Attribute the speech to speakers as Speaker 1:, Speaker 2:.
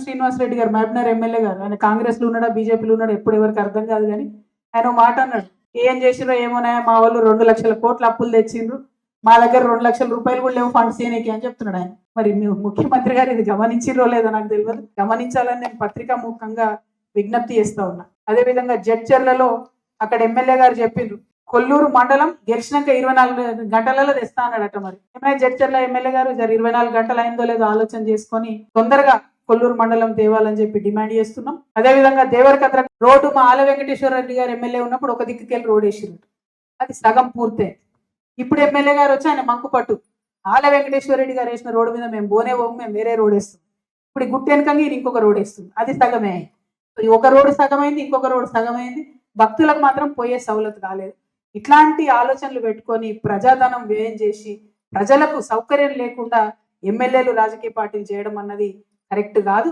Speaker 1: శ్రీనివాసరెడ్డి గారు మహబూబ్నగర్ ఎమ్మెల్యే గారు, ఆయన కాంగ్రెస్ లో ఉన్నాడా బీజేపీలో ఉన్నాడా ఎప్పుడు ఎవరికి అర్థం కాదు, కానీ ఆయన ఒక మాట అన్నాడు, ఏం చేసిరో ఏమోనా మా వాళ్ళు 2 లక్షల కోట్ల అప్పులు తెచ్చిండ్రు, మా దగ్గర 2 లక్షల రూపాయలు కూడా లేవు ఫండ్స్ చేయనీకి అని చెప్తున్నాడు ఆయన. మరి ముఖ్యమంత్రి గారు ఇది గమనించిరో లేదో నాకు తెలియదు, గమనించాలని నేను పత్రికా ముఖంగా విజ్ఞప్తి చేస్తా ఉన్నా. అదేవిధంగా జడ్చర్లలో అక్కడ ఎమ్మెల్యే గారు చెప్పిండ్రు, కొల్లూరు మండలం గెలిచినాక 24 గంటలలో తెస్తా అన్నాడట. మరి ఏమైనా జడ్చర్ల ఎమ్మెల్యే గారు 24 గంటలు అయిందో లేదో ఆలోచన చేసుకొని తొందరగా కొల్లూరు మండలం తేవాలని చెప్పి డిమాండ్ చేస్తున్నాం. అదేవిధంగా దేవరకద్ర రోడ్డు మా ఆల వెంకటేశ్వర రెడ్డి గారు ఎమ్మెల్యే ఉన్నప్పుడు ఒక దిక్కుకెళ్ళి రోడ్ వేసిరు, అది సగం పూర్తే. ఇప్పుడు ఎమ్మెల్యే గారు వచ్చి ఆయన మంకుపట్టు ఆల వెంకటేశ్వర రెడ్డి గారు వేసిన రోడ్డు మీద మేము పోనే పోము, మేము వేరే రోడ్ వేస్తాం. ఇప్పుడు గుట్టు వెనకంగా ఈయన ఇంకొక రోడ్ వేస్తుంది, అది సగమే. ఒక రోడ్డు సగమైంది, ఇంకొక రోడ్డు సగమైంది, భక్తులకు మాత్రం పోయే సౌలత్ కాలేదు. ఇట్లాంటి ఆలోచనలు పెట్టుకొని ప్రజాధనం వ్యయం చేసి ప్రజలకు సౌకర్యం లేకుండా ఎమ్మెల్యేలు రాజకీయ పార్టీలు చేయడం అన్నది కరెక్ట్ కాదు.